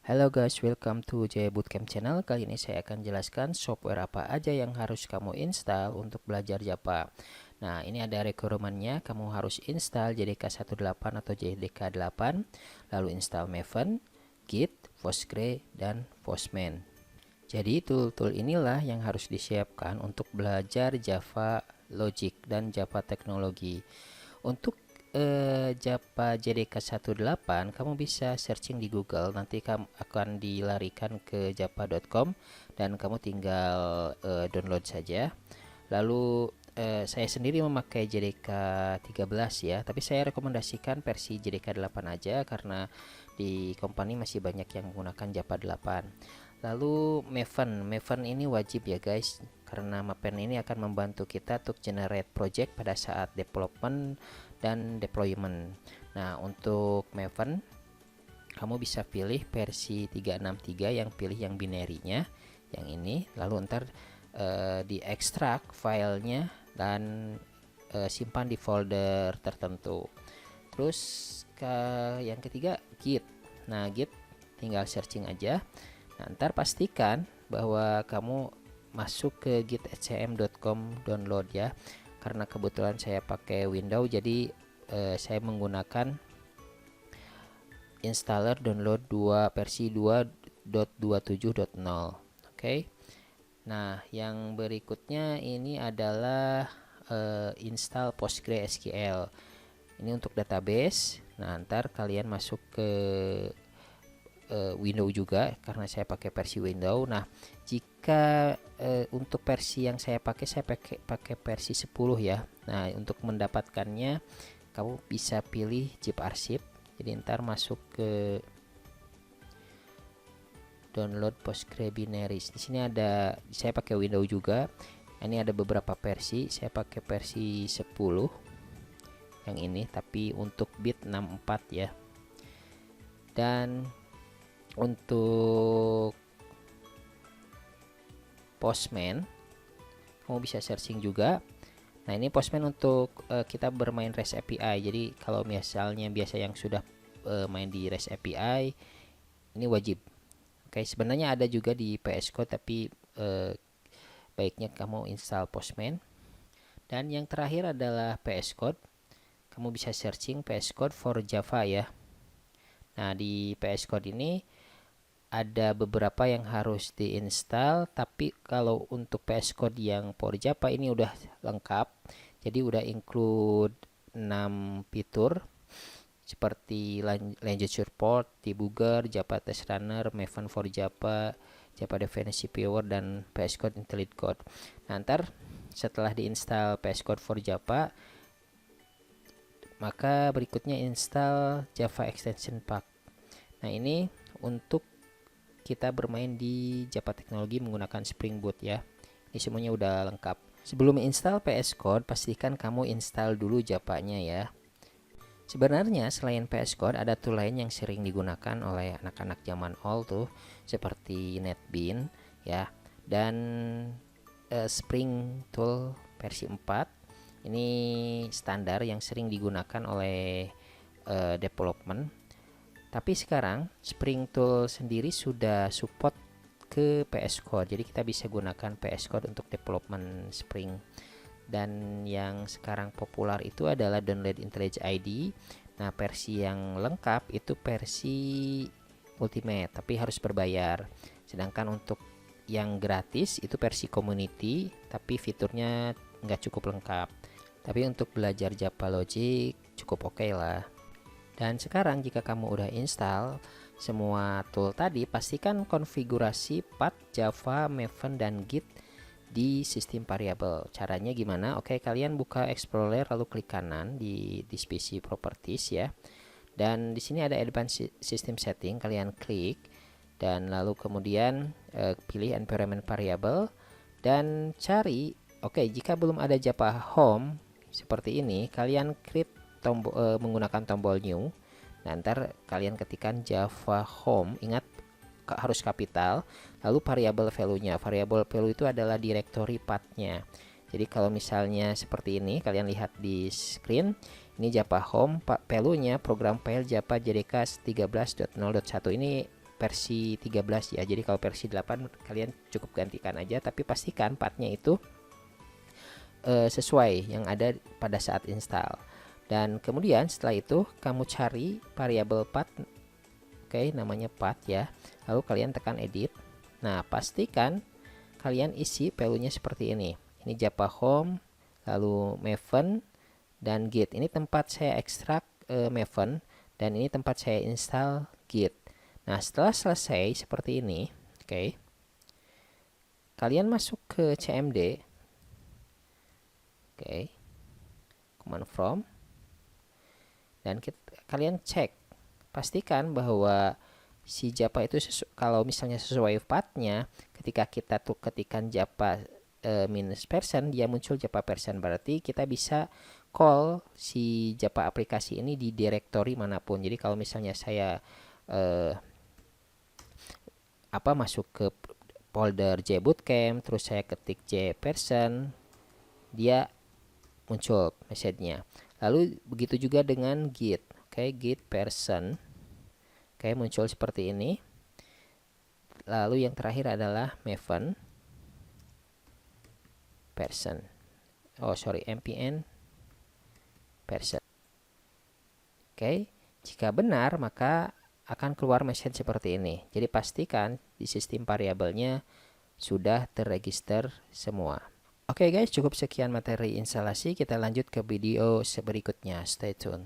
Halo guys, welcome to Jaya Bootcamp channel. Kali ini saya akan jelaskan software apa aja yang harus kamu install untuk belajar Java. Nah, ini ada requirement-nya. Kamu harus install JDK 18 atau JDK 8, lalu install Maven, Git, Postgre, dan Postman. Jadi tool-tool inilah yang harus disiapkan untuk belajar Java Logic dan Java Teknologi. Untuk Java JDK 18 kamu bisa searching di Google, nanti kamu akan dilarikan ke java.com dan kamu tinggal download saja. Lalu saya sendiri memakai JDK 13 ya, tapi saya rekomendasikan versi JDK 8 aja karena di company masih banyak yang menggunakan Java 8. Lalu Maven ini wajib ya guys, karena Maven ini akan membantu kita untuk generate project pada saat development dan deployment. Nah, untuk Maven kamu bisa pilih versi 363 yang pilih yang binary-nya yang ini, lalu ntar diekstrak filenya dan simpan di folder tertentu. Terus yang ketiga Git. Nah, Git tinggal searching aja. Nah, ntar pastikan bahwa kamu masuk ke githcm.com download ya. Karena kebetulan saya pakai Windows, jadi saya menggunakan installer download versi 2.27.0. Oke. Nah, yang berikutnya ini adalah install PostgreSQL. Ini untuk database. Nah, ntar kalian masuk ke Windows juga karena saya pakai versi Windows. Nah, jika untuk versi yang saya pakai versi 10 ya. Nah, untuk mendapatkannya kamu bisa pilih zip arsip. Jadi ntar masuk ke download Postgre binaries. Di sini ada, saya pakai Windows juga. Ini ada beberapa versi. Saya pakai versi 10 yang ini, tapi untuk bit 64 ya. Dan untuk Postman kamu bisa searching juga. Nah, ini Postman untuk kita bermain REST API. Jadi kalau misalnya biasa yang sudah main di REST API, ini wajib. Oke, sebenarnya ada juga di VS Code, tapi baiknya kamu install Postman. Dan yang terakhir adalah VS Code. Kamu bisa searching VS Code for Java ya. Nah, di VS Code ini ada beberapa yang harus diinstal, tapi kalau untuk VS Code yang for Java ini udah lengkap. Jadi udah include 6 fitur seperti language support, debugger, Java test runner, Maven for Java, Java Dependency Viewer, dan VS Code IntelliJ Code. Nah, ntar setelah diinstal VS Code for Java, maka berikutnya install Java Extension Pack. Nah, ini untuk kita bermain di Java Teknologi menggunakan Spring Boot ya. Ini semuanya udah lengkap. Sebelum install VS Code, pastikan kamu install dulu Java-nya ya. Sebenarnya selain VS Code, ada tool lain yang sering digunakan oleh anak-anak zaman old tuh, seperti NetBeans ya, dan Spring Tool versi 4. Ini standar yang sering digunakan oleh development. Tapi sekarang Spring Tool sendiri sudah support ke VS Code. Jadi kita bisa gunakan VS Code untuk development Spring. Dan yang sekarang populer itu adalah download IntelliJ IDE. Nah, versi yang lengkap itu versi Ultimate, tapi harus berbayar. Sedangkan untuk yang gratis itu versi community, tapi fiturnya nggak cukup lengkap. Tapi untuk belajar Java Logic cukup oke lah. Dan sekarang jika kamu udah install semua tool tadi, pastikan konfigurasi path Java, Maven, dan Git di sistem variable. Caranya gimana? Oke, kalian buka Explorer lalu klik kanan di PC Properties ya. Dan di sini ada Advanced System Setting, kalian klik dan lalu kemudian pilih Environment Variable dan cari. Oke, jika belum ada Java Home seperti ini, kalian klik menggunakan tombol new. Nah, ntar kalian ketikkan Java Home, ingat harus kapital, lalu variable value-nya. Variable value itu adalah directory path-nya. Jadi kalau misalnya seperti ini, kalian lihat di screen, ini Java Home, value-nya program file Java JDK 13.0.1. Ini versi 13 ya. Jadi kalau versi 8 kalian cukup gantikan aja, tapi pastikan pathnya itu sesuai yang ada pada saat install. Dan kemudian setelah itu kamu cari variabel path, oke, namanya path ya. Lalu kalian tekan edit. Nah, pastikan kalian isi value-nya seperti ini. Ini Java Home, lalu Maven dan Git. Ini tempat saya ekstrak Maven dan ini tempat saya install Git. Nah, setelah selesai seperti ini, oke, kalian masuk ke CMD, oke, command from, dan kalian cek, pastikan bahwa si Java itu kalau misalnya sesuai pathnya, ketika kita tuh ketikan Java minus version, dia muncul Java version, berarti kita bisa call si Java aplikasi ini di directory manapun. Jadi kalau misalnya saya masuk ke folder JBootcamp, terus saya ketik J version, dia muncul message-nya. Lalu begitu juga dengan Git, oke, Git version, oke, muncul seperti ini. Lalu yang terakhir adalah Maven version, npm version. Oke, jika benar maka akan keluar message seperti ini. Jadi pastikan di sistem variabelnya sudah terregister semua. Oke guys, cukup sekian materi instalasi. Kita lanjut ke video berikutnya. Stay tune.